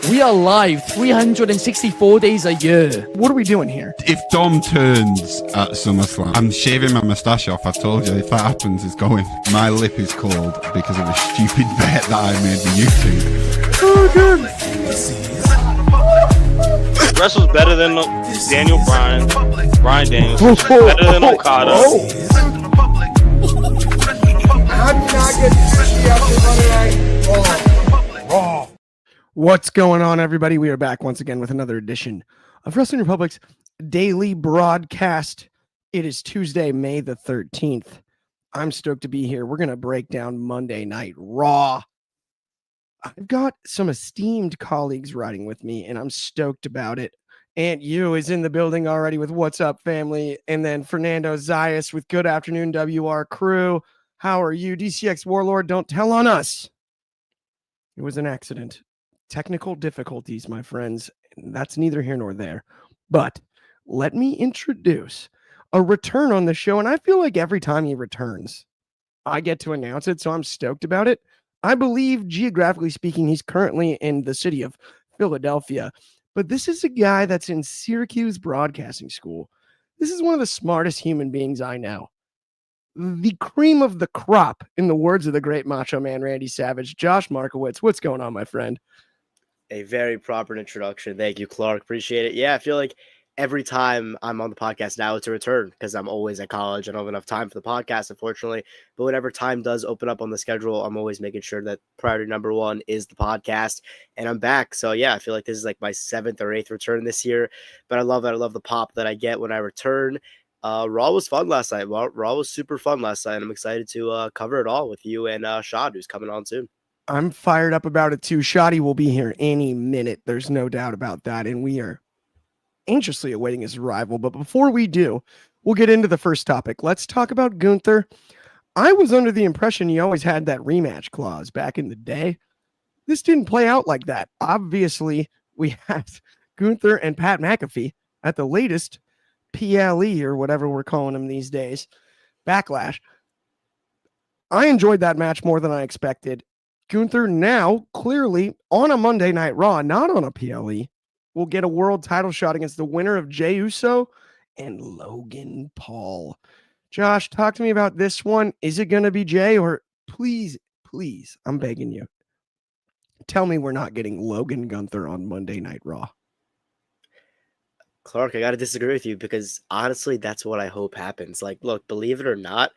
We are live 364 days a year. What are we doing here? If Dom turns at SummerSlam, I'm shaving my moustache off. I've told you, if that happens, it's going. My lip is cold because of a stupid bet that I made with YouTube. Oh, good. Wrestle's better than Daniel Bryan. Bryan Daniels. Better than Okada. How do you not get sushi after Monday Night Raw? What's going on, everybody? We are back once again with another edition of Wrestling Republic's daily broadcast. It is Tuesday, May the 13th. I'm stoked to be here. We're going to break down Monday Night Raw. I've got some esteemed colleagues riding with me, and I'm stoked about it. Aunt Yu is in the building already with What's Up, family? And then Fernando Zayas with Good Afternoon, WR Crew. How are you? DCX Warlord, don't tell on us. It was an accident. Technical difficulties, my friends. That's neither here nor there. But let me introduce a return on the show. And I feel like every time he returns, I get to announce it. So I'm stoked about it. I believe, geographically speaking, he's currently in the city of Philadelphia. But this is a guy that's in Syracuse Broadcasting School. This is one of the smartest human beings I know. The cream of the crop, in the words of the great Macho Man Randy Savage. Josh Markowitz, what's going on, my friend? A very proper introduction. Thank you, Clark. Appreciate it. Yeah, I feel like every time I'm on the podcast now, it's a return because I'm always at college. I don't have enough time for the podcast, unfortunately. But whenever time does open up on the schedule, I'm always making sure that priority number one is the podcast. And I'm back. So, yeah, I feel like this is like my 7th or 8th return this year. But I love it. I love the pop that I get when I return. Raw was fun last night. Raw was super fun last night. I'm excited to cover it all with you and Shad, who's coming on soon. I'm fired up about it too. Shoddy will be here any minute. There's no doubt about that. And we are anxiously awaiting his arrival. But before we do, we'll get into the first topic. Let's talk about Gunther. I was under the impression he always had that rematch clause back in the day. This didn't play out like that. Obviously, we had Gunther and Pat McAfee at the latest PLE or whatever we're calling him these days. Backlash. I enjoyed that match more than I expected. Gunther now clearly on a Monday Night Raw, not on a PLE, will get a world title shot against the winner of Jey Uso and Logan Paul. Josh, talk to me about this one. Is it going to be Jey, or please, I'm begging you, tell me we're not getting Logan Gunther on Monday Night Raw? Clark, I got to disagree with you because honestly, that's what I hope happens. Like, look, believe it or not,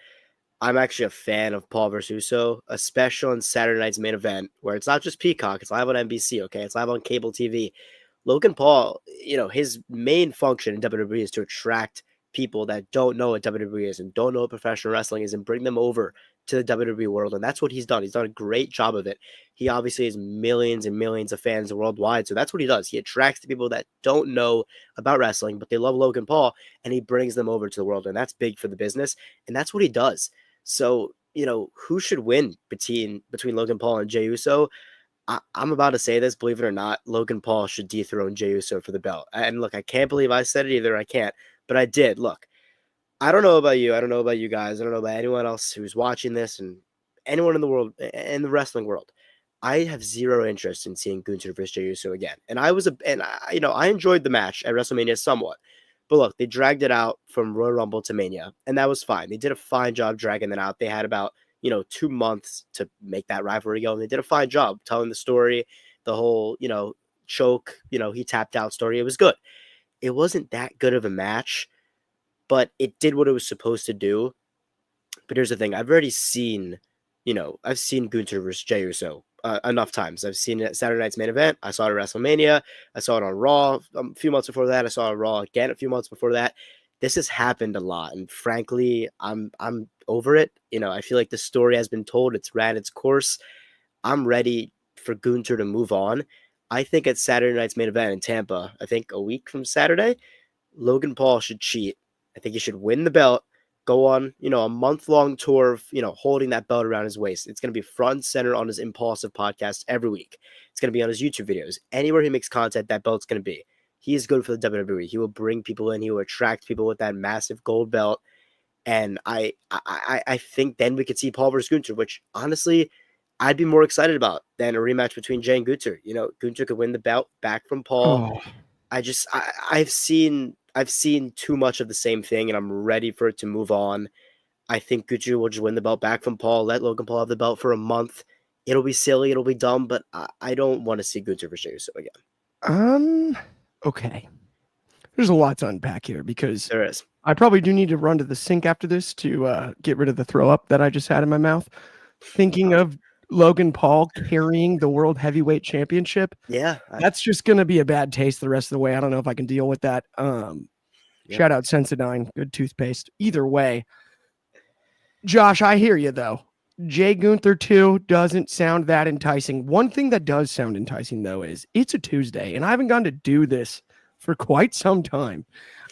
I'm actually a fan of Paul versus Uso, especially on Saturday night's main event, where it's not just Peacock, it's live on NBC, okay? It's live on cable TV. Logan Paul, his main function in WWE is to attract people that don't know what WWE is and don't know what professional wrestling is and bring them over to the WWE world. And that's what he's done. He's done a great job of it. He obviously has millions and millions of fans worldwide. So that's what he does. He attracts the people that don't know about wrestling, but they love Logan Paul, and he brings them over to the world. And that's big for the business. And that's what he does. So, who should win between Logan Paul and Jey Uso? I'm about to say this, believe it or not, Logan Paul should dethrone Jey Uso for the belt. And look, I can't believe I said it either. I can't, but I did. Look, I don't know about you. I don't know about you guys. I don't know about anyone else who's watching this and anyone in the world, in the wrestling world. I have zero interest in seeing Gunther versus Jey Uso again. And I enjoyed the match at WrestleMania somewhat. But look, they dragged it out from Royal Rumble to Mania, and that was fine. They did a fine job dragging it out. They had about 2 months to make that rivalry go, and they did a fine job telling the story, the whole, choke, he tapped out story. It was good. It wasn't that good of a match, but it did what it was supposed to do. But here's the thing. I've already seen, I've seen Gunther versus Jey Uso enough times. I've seen it at Saturday night's main event. I saw it at WrestleMania. I saw it on Raw a few months before that. I saw it Raw again a few months before that. This has happened a lot, and frankly, I'm over it. I feel like the story has been told. It's ran its course. I'm ready for Gunther to move on. I think at Saturday night's main event in Tampa, I think a week from Saturday, Logan Paul should cheat. I think he should win the belt, go on, a month-long tour of, holding that belt around his waist. It's going to be front and center on his Impulsive podcast every week. It's going to be on his YouTube videos. Anywhere he makes content, that belt's going to be. He is good for the WWE. He will bring people in. He will attract people with that massive gold belt. And I think then we could see Paul versus Gunther, which honestly, I'd be more excited about than a rematch between Jay and Gunther. You know, Gunther could win the belt back from Paul. Oh, I've seen too much of the same thing, and I'm ready for it to move on. I think Gucci will just win the belt back from Paul, let Logan Paul have the belt for a month. It'll be silly, it'll be dumb, but I don't want to see Gunther versus Uso again. okay. There's a lot to unpack here because There is. I probably do need to run to the sink after this to get rid of the throw up that I just had in my mouth. Thinking of Logan Paul carrying the World Heavyweight Championship. Yeah. That's just going to be a bad taste the rest of the way. I don't know if I can deal with that. Shout out Sensodyne, good toothpaste. Either way, Josh, I hear you though. Jay Gunther 2 doesn't sound that enticing. One thing that does sound enticing though is it's a Tuesday, and I haven't gone to do this for quite some time.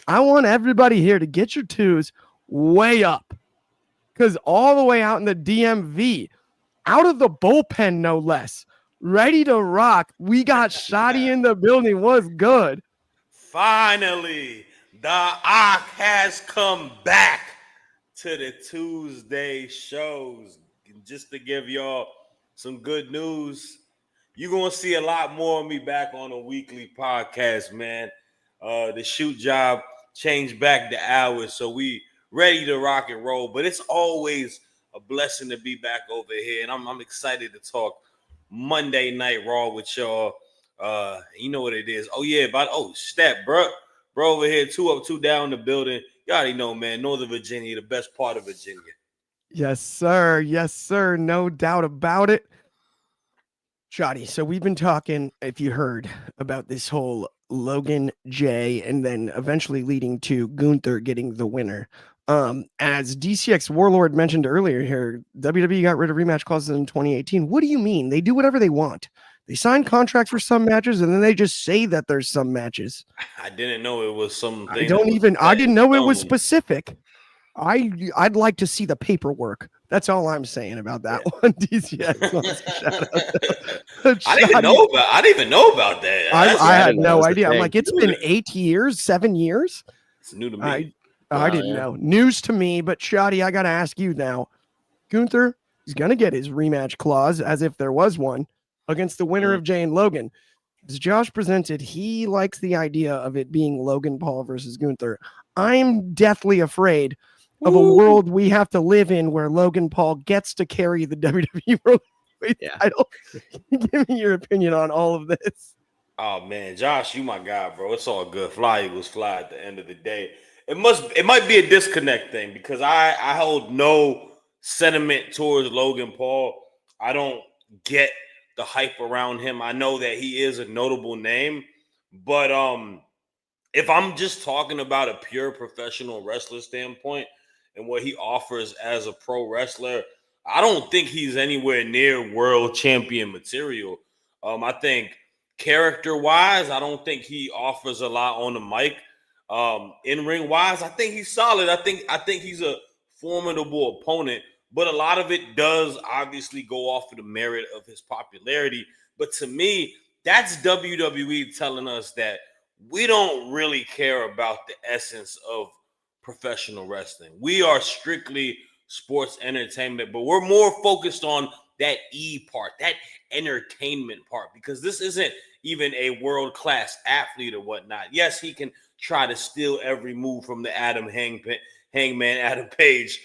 I want everybody here to get your twos way up, because all the way out in the DMV, out of the bullpen, no less, ready to rock. We got Shotty in the building. What's good? Finally, the Ark has come back to the Tuesday shows. Just to give y'all some good news, you're going to see a lot more of me back on a weekly podcast, man. The shoot job changed back the hours, so we ready to rock and roll. But it's always a blessing to be back over here, and I'm excited to talk Monday Night Raw with y'all. You know what it is. Oh, yeah, step, bro over here, 2 up, 2 down the building. You already know, man, Northern Virginia, the best part of Virginia. Yes, sir. Yes, sir. No doubt about it. Shotty, so we've been talking, if you heard, about this whole Logan Jay and then eventually leading to Gunther getting the winner. As DCX Warlord mentioned earlier here, WWE got rid of rematch clauses in 2018. What do you mean? They do whatever they want. They sign contracts for some matches and then they just say that there's some matches. I didn't know it was something. I didn't know it was specific. I'd like to see the paperwork. That's all I'm saying about that one. DCX. I didn't even know about that. I had no idea. I'm like, it's been 8 years, 7 years. It's new to me. I didn't know. News to me, but Shotty, I got to ask you now. Gunther is going to get his rematch clause, as if there was one, against the winner of Jay and Logan. As Josh presented, he likes the idea of it being Logan Paul versus Gunther. I'm deathly afraid of a world we have to live in where Logan Paul gets to carry the WWE World Heavyweight title. Give me your opinion on all of this. Oh man, Josh, you my guy, bro. It's all good. Fly Eagles fly at the end of the day. It might be a disconnect thing because I hold no sentiment towards Logan Paul. I don't get the hype around him. I know that he is a notable name, but if I'm just talking about a pure professional wrestler standpoint and what he offers as a pro wrestler, I don't think he's anywhere near world champion material. I think character-wise, I don't think he offers a lot on the mic. In-ring wise, I think he's solid. I think he's a formidable opponent, but a lot of it does obviously go off of the merit of his popularity. But to me, that's WWE telling us that we don't really care about the essence of professional wrestling. We are strictly sports entertainment, but we're more focused on that E part, that entertainment part, because this isn't even a world-class athlete or whatnot. Yes, he can try to steal every move from the Hangman Adam Page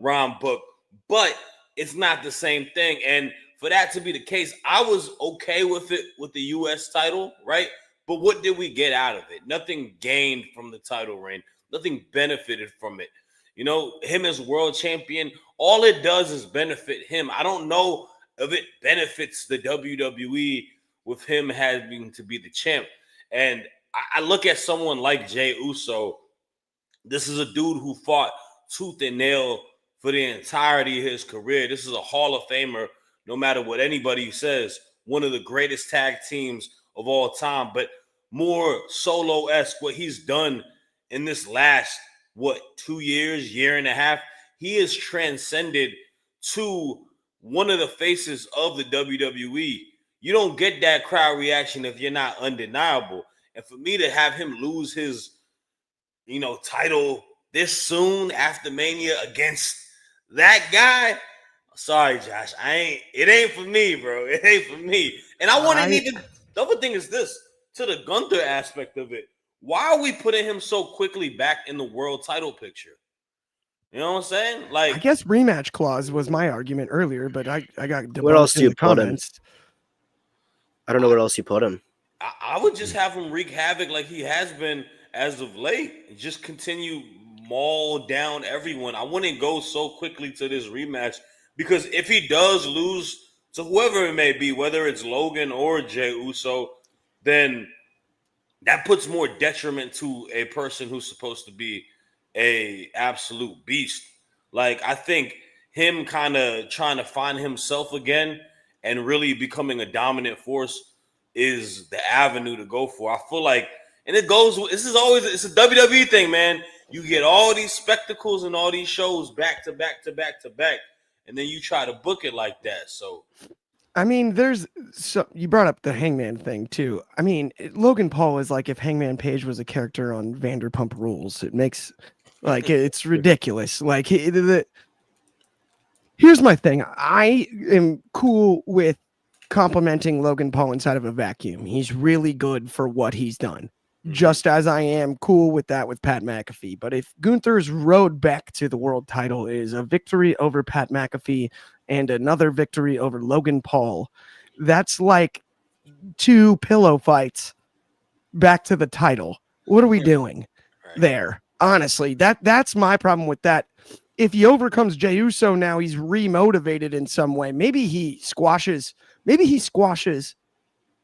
rhyme book, but it's not the same thing. And for that to be the case, I was okay with it with the U.S. title, right? But what did we get out of it? Nothing gained from the title reign. Nothing benefited from it. You know, him as world champion, all it does is benefit him. I don't know if it benefits the WWE with him having to be the champ. And I look at someone like Jey Uso. This is a dude who fought tooth and nail for the entirety of his career. This is a Hall of Famer, no matter what anybody says. One of the greatest tag teams of all time, but more solo-esque what he's done in this last, 2 years, year and a half. He is transcended to one of the faces of the WWE. You don't get that crowd reaction if you're not undeniable. And for me to have him lose his, title this soon after Mania against that guy, Sorry, Josh. It ain't for me, bro. It ain't for me. And I wouldn't even. The other thing is this: to the Gunther aspect of it. Why are we putting him so quickly back in the world title picture? You know what I'm saying? Like, I guess rematch clause was my argument earlier, but I got debunked Where else do in you the put him? comments. I don't know where else you put him. I would just have him wreak havoc like he has been as of late. And just continue maul down everyone. I wouldn't go so quickly to this rematch because if he does lose to whoever it may be, whether it's Logan or Jey Uso, then that puts more detriment to a person who's supposed to be a absolute beast. Like, I think him kind of trying to find himself again and really becoming a dominant force is the avenue to go for. I feel like, and it goes, it's a WWE thing, man. You get all these spectacles and all these shows back to back to back to back, and then you try to book it like that. So, I mean, you brought up the Hangman thing too. I mean, Logan Paul is like if Hangman Page was a character on Vanderpump Rules. It makes it's ridiculous. Like here's my thing. I am cool with complimenting Logan Paul inside of a vacuum. He's really good for what he's done. Just as I am cool with that with Pat McAfee. But if Gunther's road back to the world title is a victory over Pat McAfee and another victory over Logan Paul, that's like 2 pillow fights back to the title. What are we doing there? Honestly, that's my problem with that. If he overcomes Jey Uso now, he's remotivated in some way. Maybe he squashes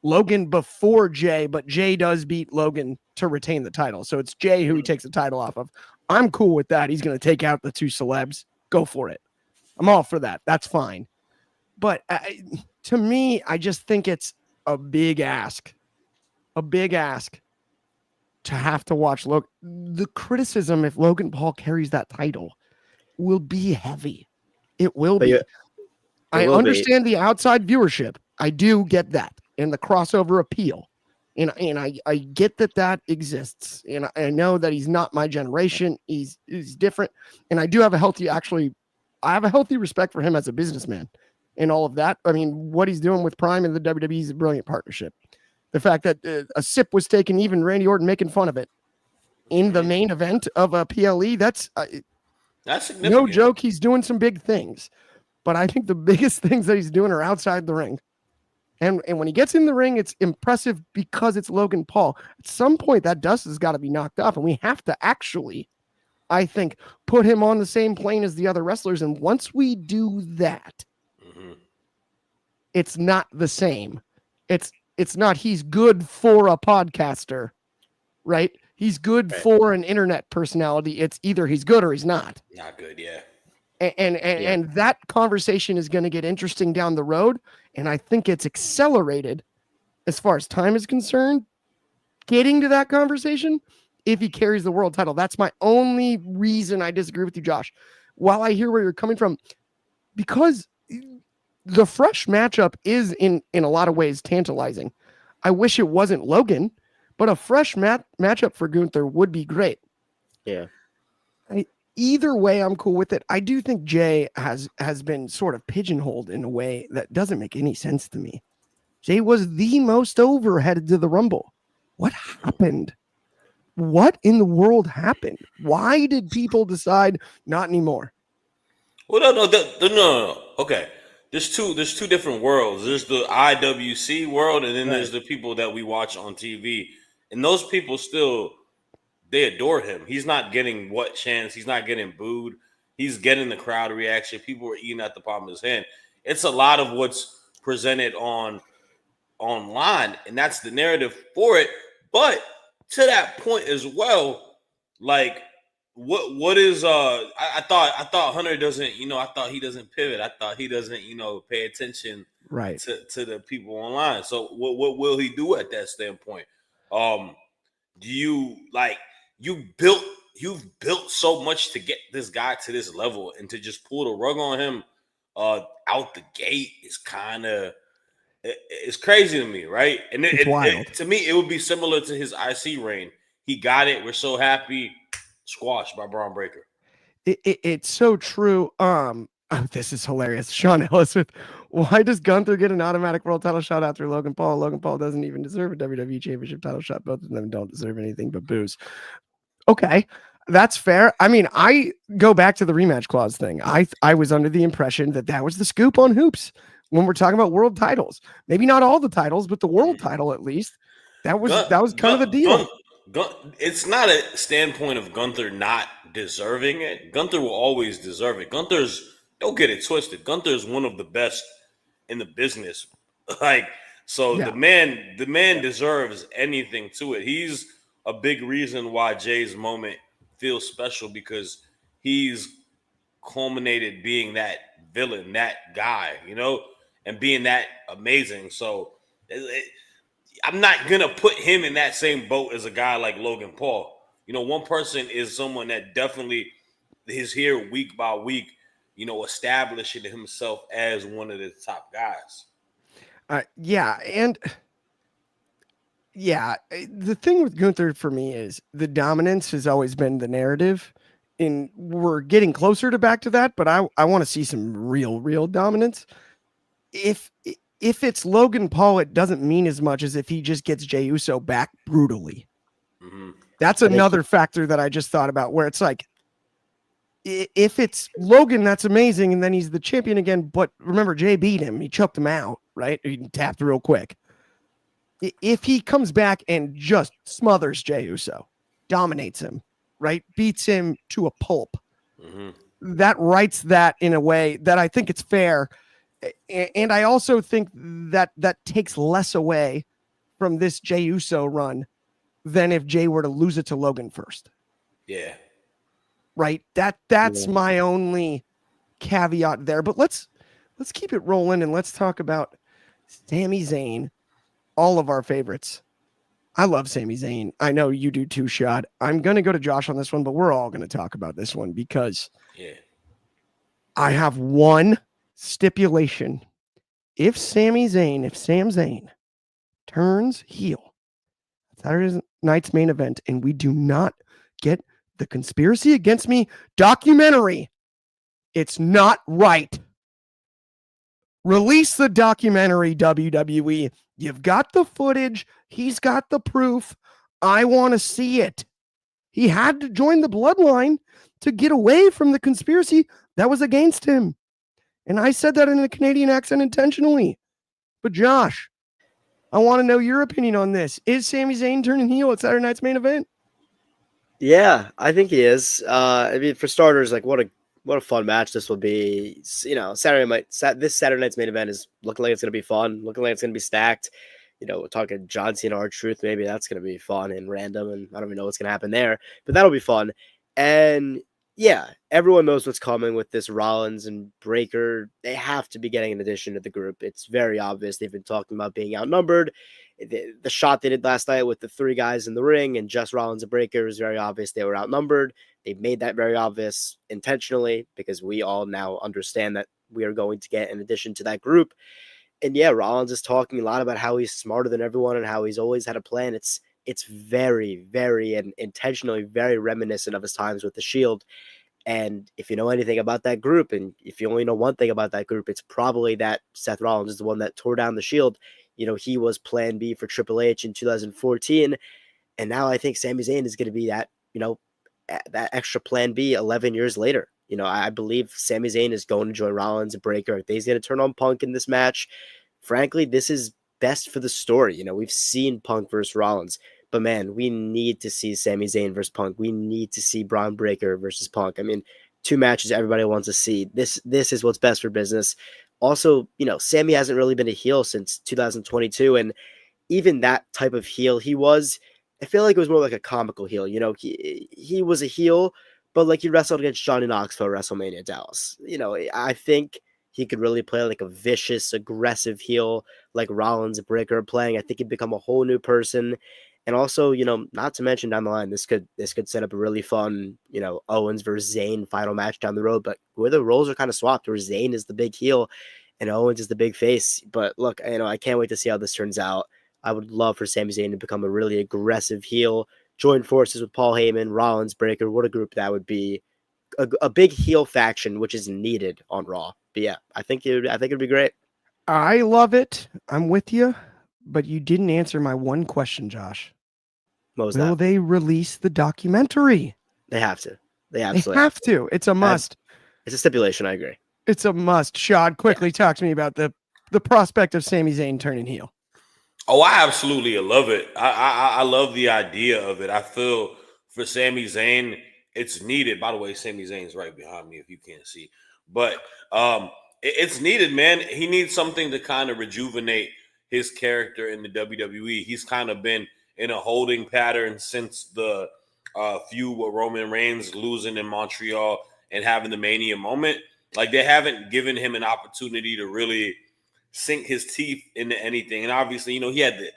Logan before Jay, but Jay does beat Logan to retain the title. So it's Jay who he takes the title off of. I'm cool with that. He's going to take out the 2 celebs. Go for it. I'm all for that. That's fine. But to me, I just think it's a big ask to have to watch the criticism if Logan Paul carries that title will be heavy. It will be. I understand the outside viewership. I do get that. And the crossover appeal. And I get that exists. And I know that he's not my generation. He's different. And I do have I have a healthy respect for him as a businessman and all of that. I mean, what he's doing with Prime and the WWE is a brilliant partnership. The fact that a sip was taken, even Randy Orton making fun of it in the main event of a PLE, that's significant. No joke. He's doing some big things. But I think the biggest things that he's doing are outside the ring. And when he gets in the ring, it's impressive because it's Logan Paul. At some point, that dust has got to be knocked off, and we have to actually, I think, put him on the same plane as the other wrestlers. And once we do that, it's not the same. It's not he's good for a podcaster, right? He's good for an internet personality. It's either he's good or he's not. Not good, yeah. And that conversation is going to get interesting down the road. And I think it's accelerated as far as time is concerned, getting to that conversation if he carries the world title. That's my only reason I disagree with you, Josh. While I hear where you're coming from, because the fresh matchup is in a lot of ways tantalizing. I wish it wasn't Logan, but a fresh matchup for Gunther would be great. Yeah. Either way, I'm cool with it. I do think Jay has been sort of pigeonholed in a way that doesn't make any sense to me. Jay was the most over headed to the Rumble. What happened? What in the world happened? Why did people decide not anymore? Well, no. Okay, there's two different worlds. There's the IWC world, and then there's the people that we watch on TV, and those people still. They adore him. He's not getting what chance. He's not getting booed. He's getting the crowd reaction. People are eating at the palm of his hand. It's a lot of what's presented online, and that's the narrative for it. But to that point as well, like what is I thought Hunter doesn't, I thought he doesn't pivot. I thought he doesn't, pay attention to the people online. So what will he do at that standpoint? Do you you've built so much to get this guy to this level, and to just pull the rug on him out the gate is kind of it's crazy to me, right? And to me, it would be similar to his IC reign. He got it. We're so happy. Squashed by Braun Breaker. It's so true. Oh, this is hilarious. Sean Ellis with, why does Gunther get an automatic world title shot after Logan Paul? Logan Paul doesn't even deserve a WWE Championship title shot. Both of them don't deserve anything but booze. Okay, that's fair. I mean, I go back to the rematch clause thing. I was under the impression that was the scoop on hoops when we're talking about world titles. Maybe not all the titles, but the world title at least. That was kind of the deal. It's not a standpoint of Gunther not deserving it. Gunther will always deserve it. Don't get it twisted. Gunther is one of the best in the business. Like, so Yeah. the man deserves anything to it. He's a big reason why Jay's moment feels special, because he's culminated being that villain, that guy, and being that amazing. So I'm not going to put him in that same boat as a guy like Logan Paul. One person is someone that definitely is here week by week, establishing himself as one of the top guys. The thing with Gunther for me is the dominance has always been the narrative, and we're getting closer to back to that, but I want to see some real dominance. If it's Logan Paul, it doesn't mean as much as if he just gets Jey Uso back brutally. Mm-hmm. That's another factor that I just thought about, where it's like, if it's Logan, that's amazing, and then he's the champion again. But remember, Jay beat him. He choked him out, right? He tapped real quick. If he comes back and just smothers Jey Uso, dominates him, right? Beats him to a pulp. Mm-hmm. That writes that in a way that I think it's fair. And I also think that takes less away from this Jey Uso run than if Jay were to lose it to Logan first. Yeah. Right. That's my only caveat there. But let's keep it rolling and let's talk about Sami Zayn, all of our favorites. I love Sami Zayn. I know you do too, Shad. I'm going to go to Josh on this one, but we're all going to talk about this one because I have one stipulation. If Sam Zayn turns heel Saturday night's main event and we do not get the Conspiracy Against Me documentary, it's not right. Release the documentary, WWE. You've got the footage. He's got the proof. I want to see it. He had to join the bloodline to get away from the conspiracy that was against him. And I said that in a Canadian accent intentionally. But Josh, I want to know your opinion on this. Is Sami Zayn turning heel at Saturday night's main event? Yeah, I think he is. I mean, for starters, like what a fun match this will be. This Saturday night's main event is looking like it's gonna be fun, looking like it's gonna be stacked. We're talking John Cena R-Truth, maybe that's gonna be fun and random, and I don't even know what's gonna happen there, but that'll be fun. And yeah, everyone knows what's coming with this Rollins and Breaker. They have to be getting an addition to the group. It's very obvious. They've been talking about being outnumbered. The shot they did last night with the three guys in the ring and just Rollins and Breaker is very obvious they were outnumbered. They made that very obvious intentionally because we all now understand that we are going to get an addition to that group. And yeah, Rollins is talking a lot about how he's smarter than everyone and how he's always had a plan. It's very, very and intentionally very reminiscent of his times with the Shield. And if you know anything about that group, and if you only know one thing about that group, it's probably that Seth Rollins is the one that tore down the Shield. He was plan B for Triple H in 2014. And now I think Sami Zayn is going to be that, that extra plan B 11 years later. I believe Sami Zayn is going to join Rollins and Breaker. I think he's going to turn on Punk in this match. Frankly, this is best for the story. We've seen Punk versus Rollins, but man, we need to see Sami Zayn versus Punk. We need to see Braun Breaker versus Punk. I mean, two matches everybody wants to see. This is what's best for business. Also, Sami hasn't really been a heel since 2022, and even that type of heel I feel like it was more like a comical heel. He was a heel, but like he wrestled against Johnny Knoxville at WrestleMania Dallas. I think he could really play like a vicious, aggressive heel like Rollins and Breaker are playing. I think he'd become a whole new person. And also, not to mention down the line, this could set up a really fun, Owens versus Zayn final match down the road. But where the roles are kind of swapped, where Zayn is the big heel and Owens is the big face. But look, I can't wait to see how this turns out. I would love for Sami Zayn to become a really aggressive heel, join forces with Paul Heyman, Rollins, Breaker. What a group that would be. a big heel faction, which is needed on Raw. But yeah, I think it'd be great. I love it. I'm with you, but you didn't answer my one question, Josh. What was Will that? they release the documentary? They have to. They They absolutely have to. It's a must. It's a stipulation. I agree. It's a must. Shad, quickly talk to me about the prospect of Sami Zayn turning heel. Oh, I absolutely love it. I love the idea of it. I feel for Sami Zayn, it's needed. By the way, Sami Zayn's right behind me if you can't see. But it's needed, man. He needs something to kind of rejuvenate his character in the WWE. He's kind of been in a holding pattern since the feud with Roman Reigns losing in Montreal and having the Mania moment. Like, they haven't given him an opportunity to really sink his teeth into anything. And obviously, he had the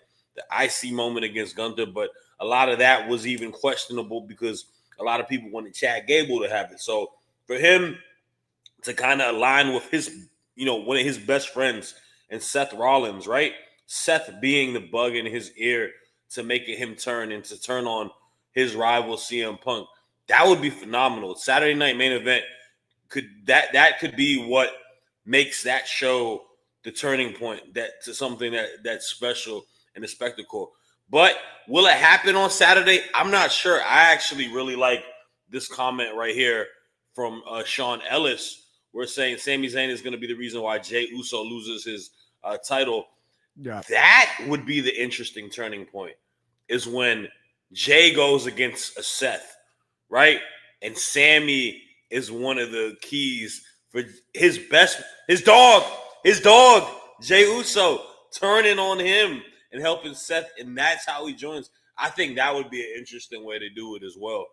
icy moment against Gunther, but a lot of that was even questionable because a lot of people wanted Chad Gable to have it. So for him to kind of align with his, one of his best friends and Seth Rollins, right? Seth being the bug in his ear to making him turn and to turn on his rival CM Punk. That would be phenomenal. Saturday Night Main Event could be what makes that show the turning point, that to something that's special and a spectacle. But will it happen on Saturday? I'm not sure. I actually really like this comment right here from Sean Ellis. We're saying Sami Zayn is going to be the reason why Jey Uso loses his title. Yeah. That would be the interesting turning point, is when Jey goes against a Seth, right? And Sami is one of the keys for his dog, Jey Uso, turning on him and helping Seth, and that's how he joins. I think that would be an interesting way to do it as well.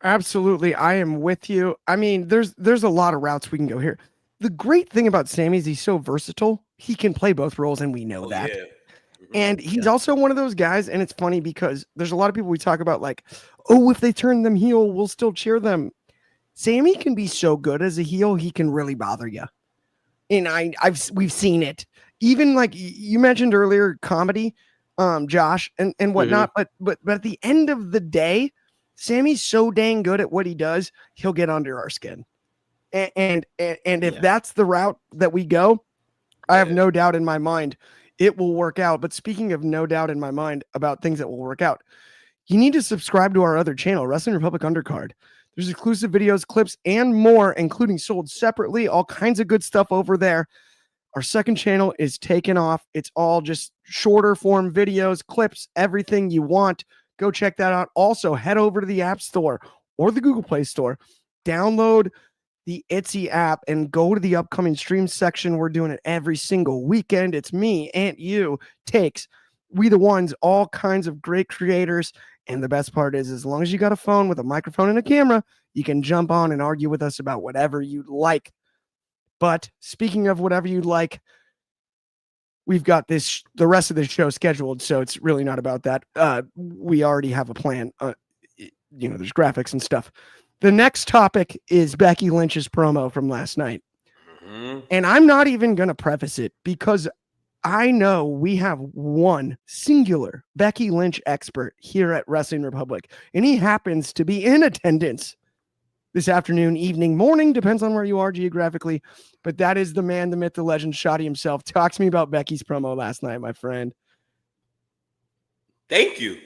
Absolutely. I am with you. I mean, there's a lot of routes we can go here. The great thing about Sami is he's so versatile. He can play both roles, and we know that. Yeah. And he's also one of those guys, and it's funny because there's a lot of people we talk about like, oh, if they turn them heel, we'll still cheer them. Sami can be so good as a heel, he can really bother you. And we've seen it. Even like you mentioned earlier, comedy, Josh, and whatnot. But at the end of the day, Sami's so dang good at what he does, he'll get under our skin. And if that's the route that we go, I have no doubt in my mind it will work out. But speaking of no doubt in my mind about things that will work out, you need to subscribe to our other channel, Wrestling Republic Undercard. There's exclusive videos, clips, and more, including sold separately, all kinds of good stuff over there. Our second channel is taken off. It's all just shorter form videos, clips, everything you want. Go check that out. Also, head over to the App Store or the Google Play Store. Download the Etsy app and go to the upcoming stream section. We're doing it every single weekend. It's me, Aunt You, Takes, We the Ones, all kinds of great creators. And the best part is, as long as you got a phone with a microphone and a camera, you can jump on and argue with us about whatever you'd like. But speaking of whatever you'd like, we've got the rest of the show scheduled, so it's really not about that. We already have a plan. There's graphics and stuff. The next topic is Becky Lynch's promo from last night. Mm-hmm. And I'm not even going to preface it because I know we have one singular Becky Lynch expert here at Wrestling Republic, and he happens to be in attendance this afternoon, evening, morning, depends on where you are geographically. But that is the man, the myth, the legend, Shotty himself. Talk to me about Becky's promo last night, my friend. Thank you.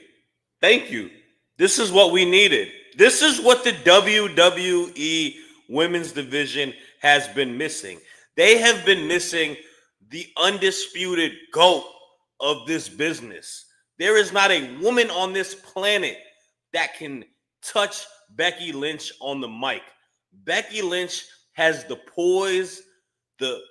This is what we needed. This is what the WWE women's division has been missing. They have been missing the undisputed GOAT of this business. There is not a woman on this planet that can touch Becky Lynch on the mic. Becky Lynch has the poise, the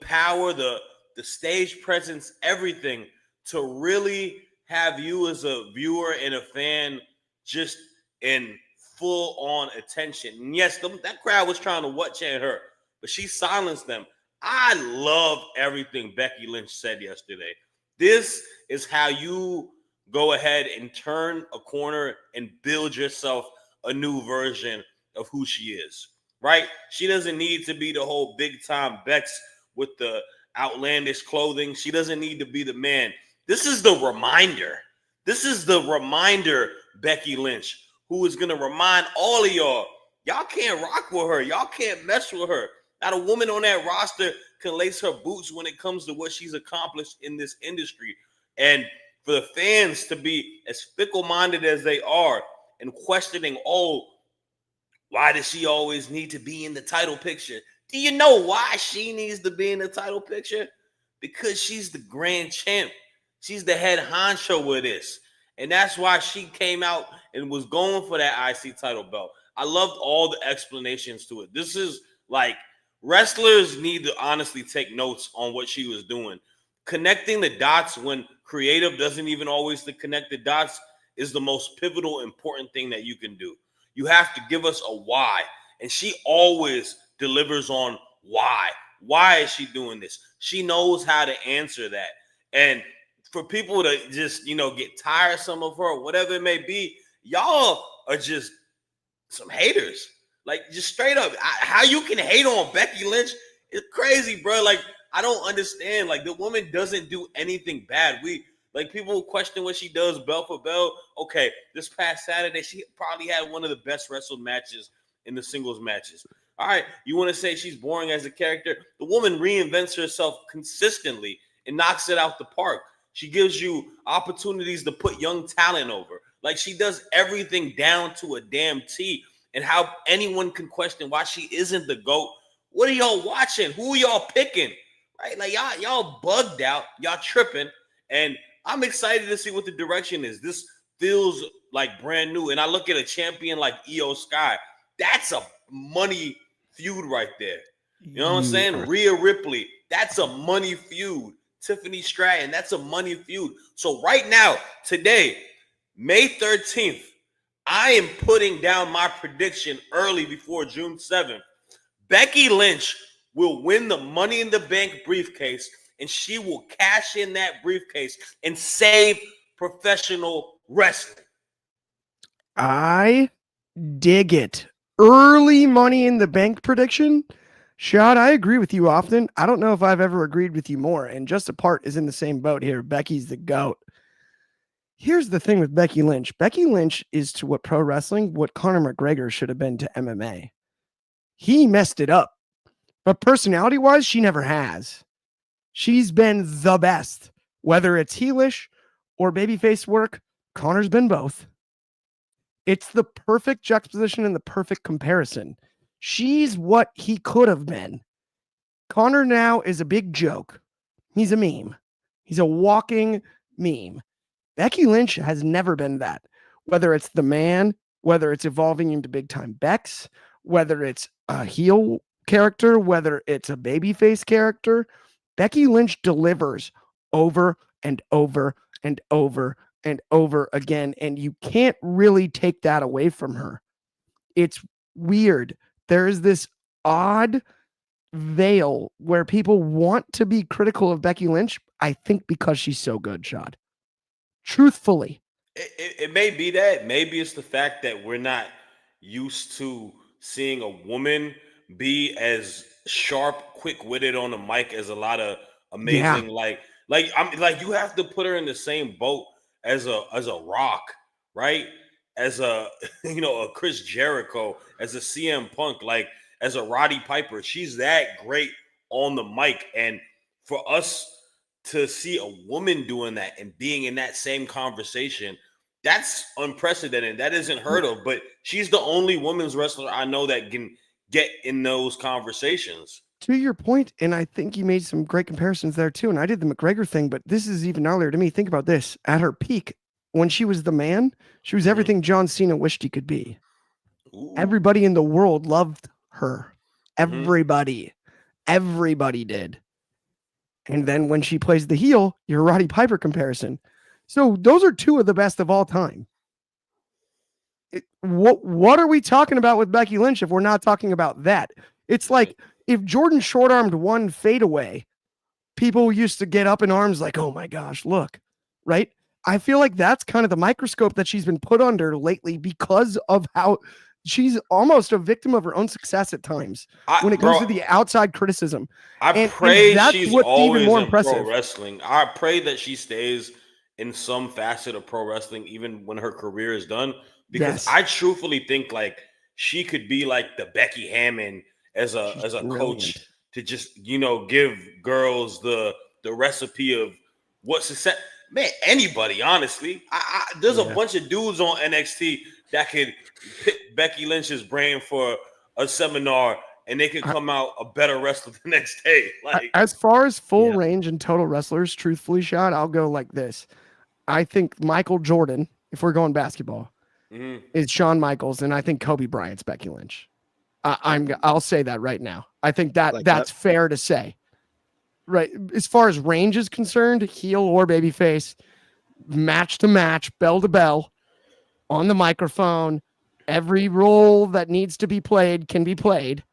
power, the stage presence, everything to really have you as a viewer and a fan just in full-on attention. And yes, that crowd was trying to what chant her, but she silenced them. I love everything Becky Lynch said yesterday. This is how you go ahead and turn a corner and build yourself a new version of who she is, right? She doesn't need to be the whole big-time Bex with the outlandish clothing. She doesn't need to be the man. This is the reminder. This is the reminder, Becky Lynch, who is going to remind all of y'all Y'all can't rock with her. Y'all can't mess with her. Not a woman on that roster can lace her boots when it comes to what she's accomplished in this industry. And for the fans to be as fickle-minded as they are and questioning, oh, why does she always need to be in the title picture? Do you know why she needs to be in the title picture? Because she's the grand champ. She's the head honcho with this. And that's why she came out and was going for that IC title belt. I loved all the explanations to it. This is like, wrestlers need to honestly take notes on what she was doing. Connecting the dots when creative doesn't even always to connect the dots is the most pivotal, important thing that you can do. You have to give us a why. And she always delivers on why. Why is she doing this? She knows how to answer that. And for people to just, get tiresome of her, whatever it may be, y'all are just some haters. Like, just straight up, how you can hate on Becky Lynch is crazy, bro. Like, I don't understand. Like, the woman doesn't do anything bad. People question what she does belt for belt. Okay, this past Saturday, she probably had one of the best wrestled matches in the singles matches. All right, you want to say she's boring as a character? The woman reinvents herself consistently and knocks it out the park. She gives you opportunities to put young talent over. Like, she does everything down to a damn T. And how anyone can question why she isn't the GOAT. What are y'all watching? Who are y'all picking? Right? Like, y'all bugged out. Y'all tripping. And I'm excited to see what the direction is. This feels like brand new. And I look at a champion like Io Sky. That's a money feud right there. You know what I'm saying? Rhea Ripley. That's a money feud. Tiffany Stratton. That's a money feud. So right now, today, May 13th, I am putting down my prediction early before June 7th. Becky Lynch will win the Money in the Bank briefcase, and she will cash in that briefcase and save professional wrestling. I dig it. Early Money in the Bank prediction. Shad, I agree with you often. I don't know if I've ever agreed with you more, and Just Apart is in the same boat here. Becky's the GOAT. Here's the thing with Becky Lynch. Becky Lynch is to what pro wrestling, what Conor McGregor should have been to MMA. He messed it up. But personality-wise, she never has. She's been the best. Whether it's heelish or babyface work, Conor's been both. It's the perfect juxtaposition and the perfect comparison. She's what he could have been. Conor now is a big joke. He's a meme. He's a walking meme. Becky Lynch has never been that. Whether it's the man, whether it's evolving into big time Bex, whether it's a heel character, whether it's a babyface character, Becky Lynch delivers over and over and over and over again. And you can't really take that away from her. It's weird. There is this odd veil where people want to be critical of Becky Lynch, I think because she's so good, Shad. Truthfully, it may be that. Maybe it's the fact that we're not used to seeing a woman be as sharp, quick-witted on the mic as a lot of amazing, you have to put her in the same boat as a Rock, right? As a a Chris Jericho, as a CM Punk, like as a Roddy Piper. She's that great on the mic, and for us to see a woman doing that and being in that same conversation, that's unprecedented. That isn't heard of, but she's the only women's wrestler I know that can get in those conversations. To your point, and I think you made some great comparisons there too, and I did the McGregor thing, but this is even earlier to me. Think about this. At her peak, when she was the man, she was everything John Cena wished he could be. Ooh. Everybody in the world loved her. Everybody. Everybody did. And then when she plays the heel, your Roddy Piper comparison. So those are two of the best of all time. What are we talking about with Becky Lynch if we're not talking about that? It's like if Jordan short-armed one fadeaway, people used to get up in arms like, oh my gosh, look, right? I feel like that's kind of the microscope that she's been put under lately because of how she's almost a victim of her own success at times when it comes to the outside criticism. I pray she's always in pro wrestling. I pray that she stays in some facet of pro wrestling even when her career is done, because I truthfully think like she could be like the Becky Hammond as a She's as a brilliant. coach to just give girls the recipe of what success. Man, anybody, honestly. There's a bunch of dudes on NXT that could pick Becky Lynch's brain for a seminar, and they could come out a better wrestler the next day. Like, as far as full range and total wrestlers, truthfully, Shad, I'll go like this. I think Michael Jordan, if we're going basketball, is Shawn Michaels, and I think Kobe Bryant's Becky Lynch. I'll say that right now. I think that's fair to say. Right. As far as range is concerned, heel or babyface, match to match, bell to bell, on the microphone, every role that needs to be played can be played.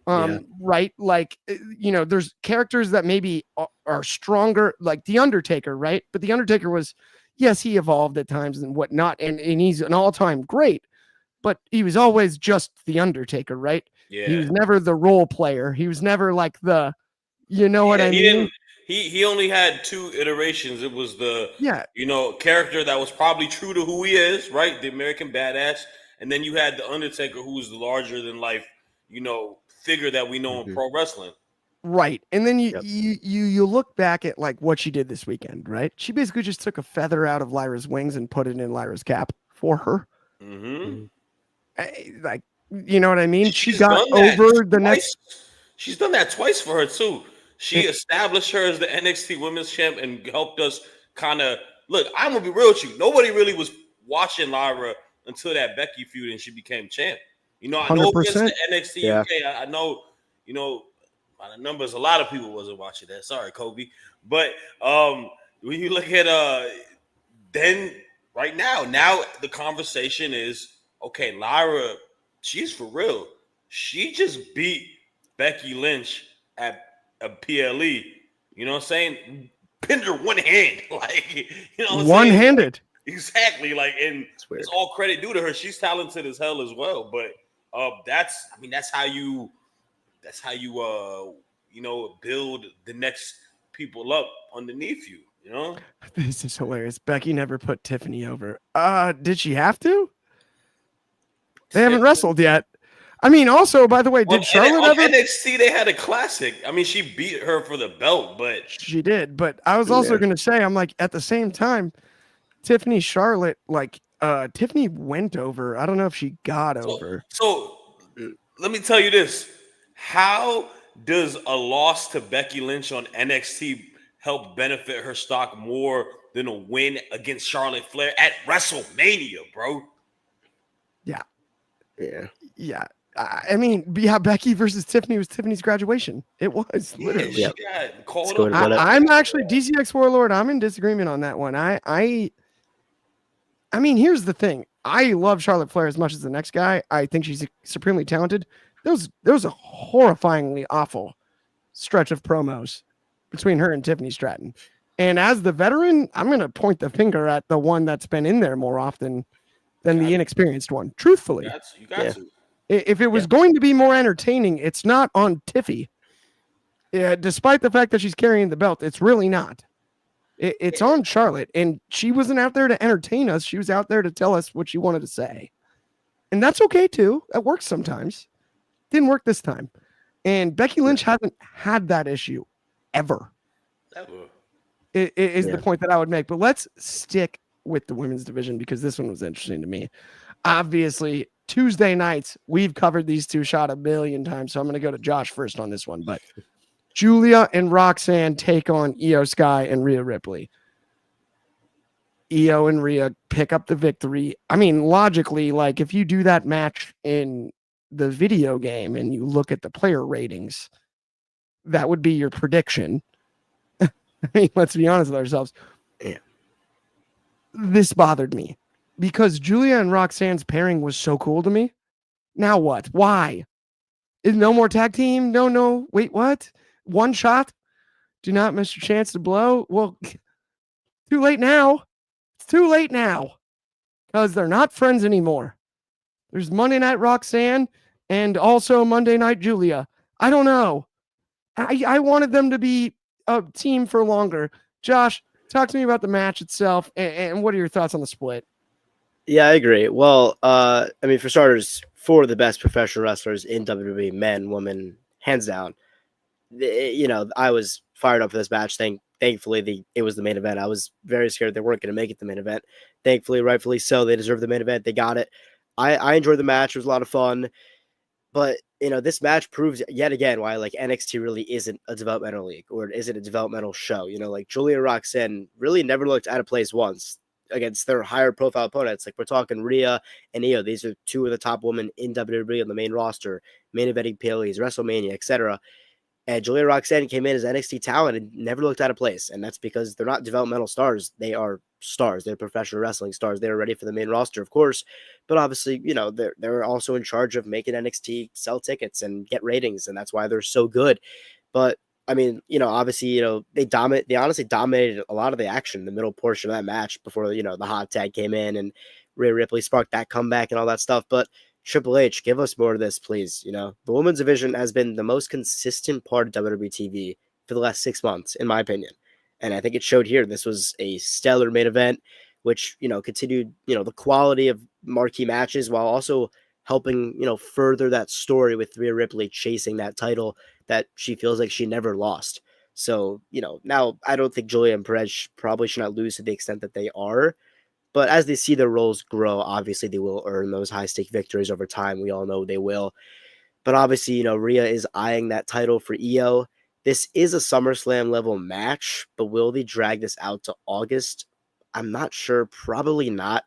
Right. Like, there's characters that maybe are stronger, like The Undertaker, right? But The Undertaker was, yes, he evolved at times and whatnot, and he's an all-time great, but he was always just The Undertaker, right? Yeah. He was never the role player. He was never like the, what I mean? He only had 2 iterations. It was the character that was probably true to who he is, right? The American badass. And then you had the Undertaker, who was the larger than life, figure that we know in pro wrestling. Right. And then you look back at like what she did this weekend, right? She basically just took a feather out of Lyra's wings and put it in Lyra's cap for her. Like, you know what I mean? She got over the next. She's done that twice for her too. She established her as the NXT Women's Champ and helped us kind of look. I'm gonna be real with you. Nobody really was watching Lyra until that Becky feud, and she became champ. I know against the NXT UK, I know, by the numbers, a lot of people wasn't watching that. Sorry, Kobe. But when you look at then right now the conversation is, okay, Lyra, she's for real. She just beat Becky Lynch at a PLE. You know what I'm saying? Pinned her one hand. Like, one-handed. Exactly. Like, and it's all credit due to her. She's talented as hell as well. But that's how you build the next people up underneath you, This is hilarious. Becky never put Tiffany over. Did she have to? They haven't wrestled yet. I mean, also, by the way, did Charlotte ever? NXT, they had a classic. I mean, she beat her for the belt, but she did. But I was also going to say, I'm like, at the same time, Tiffany Charlotte, like, Tiffany went over. I don't know if she got over. So let me tell you this: how does a loss to Becky Lynch on NXT help benefit her stock more than a win against Charlotte Flair at WrestleMania, bro? Yeah. I mean, Becky versus Tiffany was Tiffany's graduation. It was literally. I'm actually DCX Warlord. I'm in disagreement on that one. I mean, here's the thing. I love Charlotte Flair as much as the next guy. I think she's supremely talented. There was a horrifyingly awful stretch of promos between her and Tiffany Stratton. And as the veteran, I'm going to point the finger at the one that's been in there more often than the inexperienced one. Truthfully, you got to. If it was going to be more entertaining, it's not on Tiffy. Despite the fact that she's carrying the belt, it's really not. It's on Charlotte, and she wasn't out there to entertain us. She was out there to tell us what she wanted to say. And that's okay, too. That works sometimes. Didn't work this time. And Becky Lynch hasn't had that issue ever. It is the point that I would make. But let's stick with the women's division because this one was interesting to me. Obviously, Tuesday nights, we've covered these two shot a million times, so I'm going to go to Josh first on this one. But Julia and Roxanne take on Io Sky and Rhea Ripley. Io and Rhea pick up the victory. I mean, logically, like if you do that match in the video game and you look at the player ratings, that would be your prediction. I mean, let's be honest with ourselves. Yeah. This bothered me because Julia and Roxanne's pairing was so cool to me. Now what? Why? Is no more tag team? No. Wait, what? One shot? Do not miss your chance to blow? Well, too late now. It's too late now because they're not friends anymore. There's Monday Night Roxanne and also Monday Night Julia. I don't know. I wanted them to be a team for longer. Josh, talk to me about the match itself and what are your thoughts on the split? Yeah, I agree. Well, I mean, for starters, four of the best professional wrestlers in WWE, men, women, hands down. I was fired up for this match. Thankfully, it was the main event. I was very scared they weren't going to make it the main event. Thankfully, rightfully so, they deserved the main event. They got it. I enjoyed the match. It was a lot of fun. But this match proves yet again why like NXT really isn't a developmental league or it isn't a developmental show. Like Julia Roxanne really never looked out of place once against their higher profile opponents. Like we're talking Rhea and Io. These are two of the top women in WWE on the main roster, main eventing PLEs, WrestleMania, etc. And Julia Roxanne came in as NXT talent and never looked out of place. And that's because they're not developmental stars. They are stars. They're professional wrestling stars. They're ready for the main roster, of course. But obviously, they're also in charge of making NXT sell tickets and get ratings. And that's why they're so good. But I mean, obviously, they honestly dominated a lot of the action in the middle portion of that match before, the hot tag came in and Rhea Ripley sparked that comeback and all that stuff. But Triple H, give us more of this, please. The women's division has been the most consistent part of WWE TV for the last 6 months, in my opinion. And I think it showed here. This was a stellar main event, which, continued, the quality of marquee matches while also helping, further that story with Rhea Ripley chasing that title that she feels like she never lost. So, now I don't think Julia and Perez probably should not lose to the extent that they are. But as they see their roles grow, obviously they will earn those high stake victories over time. We all know they will. But obviously, Rhea is eyeing that title for Io. This is a SummerSlam level match, but will they drag this out to August? I'm not sure. Probably not.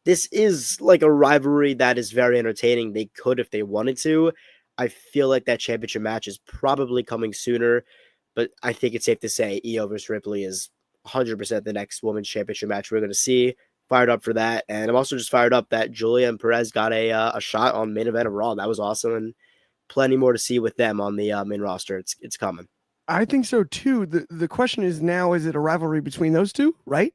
This is like a rivalry that is very entertaining. They could if they wanted to. I feel like that championship match is probably coming sooner, but I think it's safe to say Io versus Ripley is 100% the next women's championship match we're going to see. Fired up for that, and I'm also just fired up that Julia and Perez got a shot on main event of Raw. That was awesome, and plenty more to see with them on the main roster. It's coming. I think so too. The question is now: is it a rivalry between those two? Right?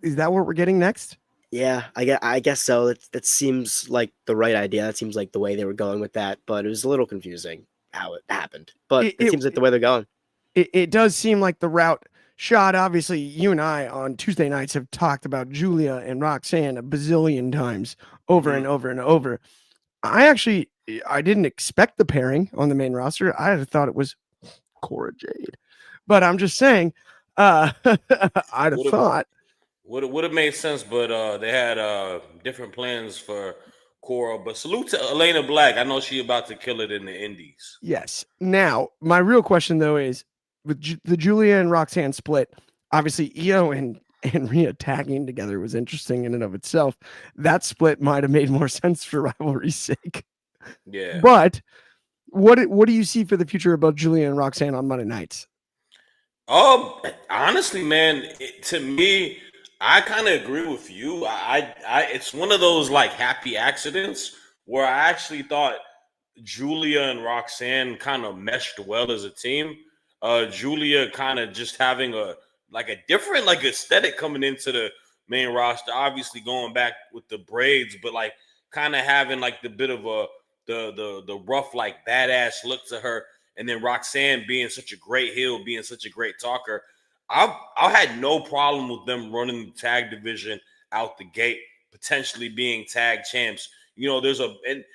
Is that what we're getting next? Yeah, I guess so. That seems like the right idea. That seems like the way they were going with that, but it was a little confusing how it happened. But it seems like the way they're going. It does seem like the route. Shad, obviously, you and I on Tuesday nights have talked about Julia and Roxanne a bazillion times over and over and over. I didn't expect the pairing on the main roster. I had thought it was Cora Jade, but I'm just saying, I'd have thought would have made sense, but they had different plans for Cora. But salute to Elena Black. I know she about to kill it in the Indies. yes. Now, my real question though is with the Julia and Roxanne split. Obviously, Io and Rhea tagging together was interesting in and of itself. That split might have made more sense for rivalry's sake. Yeah. But what do you see for the future about Julia and Roxanne on Monday nights? Honestly, man, to me, I kind of agree with you. It's one of those like happy accidents where I actually thought Julia and Roxanne kind of meshed well as a team. Julia kind of just having a different like aesthetic coming into the main roster. Obviously going back with the braids, but like kind of having like the bit of the rough like badass look to her. And then Roxanne being such a great heel, being such a great talker. I had no problem with them running the tag division out the gate, potentially being tag champs. And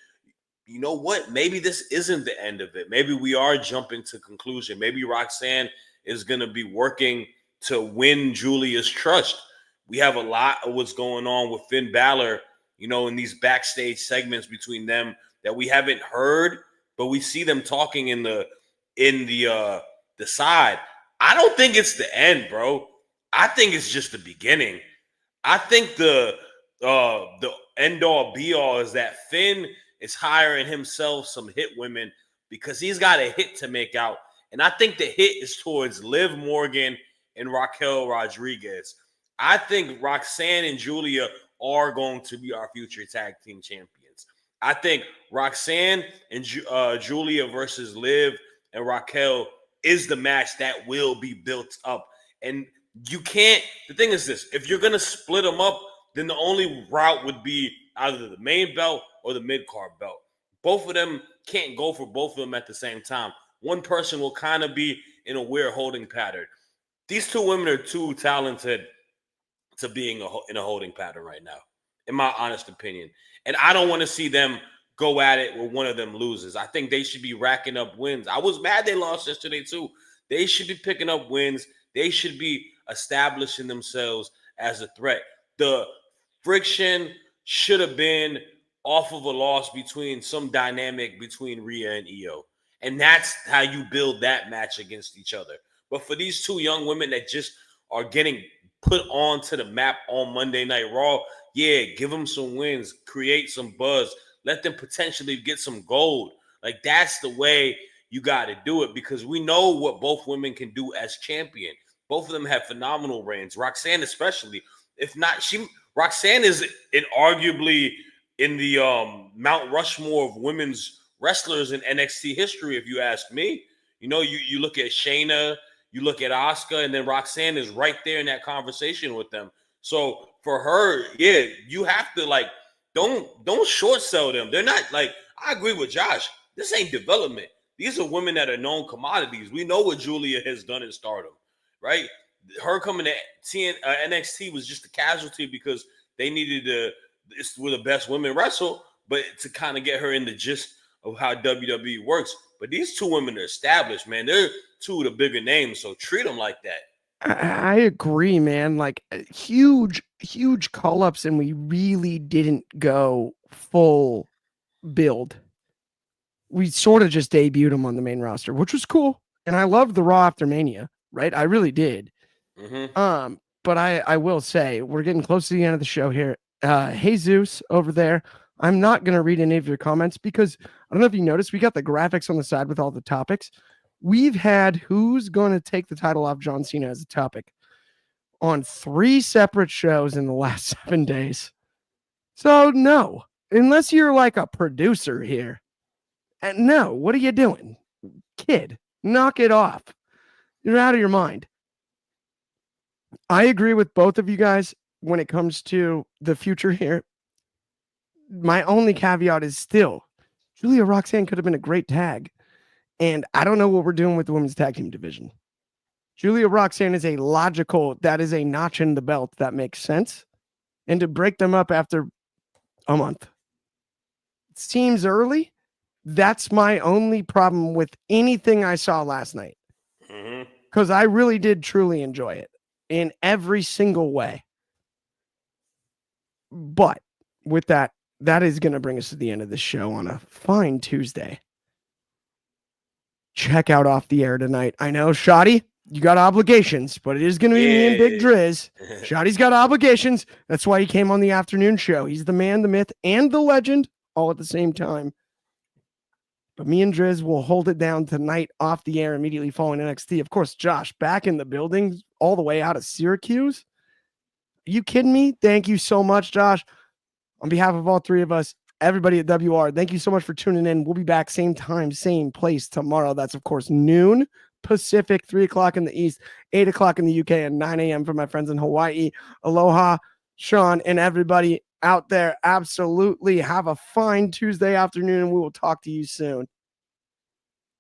you know what? Maybe this isn't the end of it. Maybe we are jumping to conclusion. Maybe Roxanne is going to be working to win Julia's trust. We have a lot of what's going on with Finn Balor, in these backstage segments between them that we haven't heard, but we see them talking in the side. I don't think it's the end, bro. I think it's just the beginning. I think the end all be all is that Finn is hiring himself some hit women because he's got a hit to make out. And I think the hit is towards Liv Morgan and Raquel Rodriguez. I think Roxanne and Julia are going to be our future tag team champions. I think Roxanne and Julia versus Liv and Raquel is the match that will be built up. And the thing is this, if you're going to split them up, then the only route would be either the main belt or the mid-card belt. Both of them can't go for both of them at the same time. One person will kind of be in a weird holding pattern. These two women are too talented to being in a holding pattern right now. in my honest opinion. And I don't want to see them go at it where one of them loses. I think they should be racking up wins. I was mad they lost yesterday too. They should be picking up wins. They should be establishing themselves as a threat. The friction should have been off of a loss between some dynamic between Rhea and Io. And that's how you build that match against each other. But for these two young women that just are getting put onto the map on Monday Night Raw, yeah, give them some wins, create some buzz, let them potentially get some gold. Like, that's the way you got to do it, because we know what both women can do as champion. Both of them have phenomenal reigns. Roxanne especially. If not, Roxanne is arguably in the Mount Rushmore of women's wrestlers in NXT history, if you ask me. You know, you look at Shayna, you look at Asuka, and then Roxanne is right there in that conversation with them. So for her, yeah, you have to, like, don't short sell them. They're not, like, I agree with Josh. This ain't development. These are women that are known commodities. We know what Julia has done in Stardom, right? Her coming to NXT was just a casualty because they needed to. It's where the best women wrestle, but to kind of get her in the gist of how WWE works. But these two women are established, man. They're two of the bigger names, so treat them like that. I agree, man. Like, huge call-ups, and we really didn't go full build. We sort of just debuted them on the main roster, which was cool. And I loved the Raw after Mania, right? I really did. Mm-hmm. But I will say, we're getting close to the end of the show here. Jesus over there, I'm not going to read any of your comments because I don't know if you noticed, we got the graphics on the side with all the topics. We've had who's going to take the title off John Cena as a topic on 3 separate shows in the last 7 days. So no, unless you're like a producer here. And no, what are you doing? Kid, knock it off. You're out of your mind. I agree with both of you guys when it comes to the future here. My only caveat is still, Julia Roxanne could have been a great tag. And I don't know what we're doing with the women's tag team division. Julia Roxanne is that is a notch in the belt that makes sense. And to break them up after a month seems early. That's my only problem with anything I saw last night. Because I really did truly enjoy it in every single way. But with that, that is going to bring us to the end of the show on a fine Tuesday. Check out Off the Air tonight. I know, Shoddy, you got obligations, but it is going to be me and Big Driz. Shoddy's got obligations. That's why he came on the afternoon show. He's the man, the myth, and the legend all at the same time. But me and Driz will hold it down tonight off the air immediately following NXT. Of course, Josh, back in the building all the way out of Syracuse. Are you kidding me? Thank you so much, Josh. On behalf of all 3 of us, everybody at WR, thank you so much for tuning in. We'll be back same time, same place tomorrow. That's, of course, noon Pacific, 3 o'clock in the East, 8 o'clock in the UK, and 9 a.m. for my friends in Hawaii. Aloha, Sean, and everybody out there. Absolutely have a fine Tuesday afternoon, and we will talk to you soon.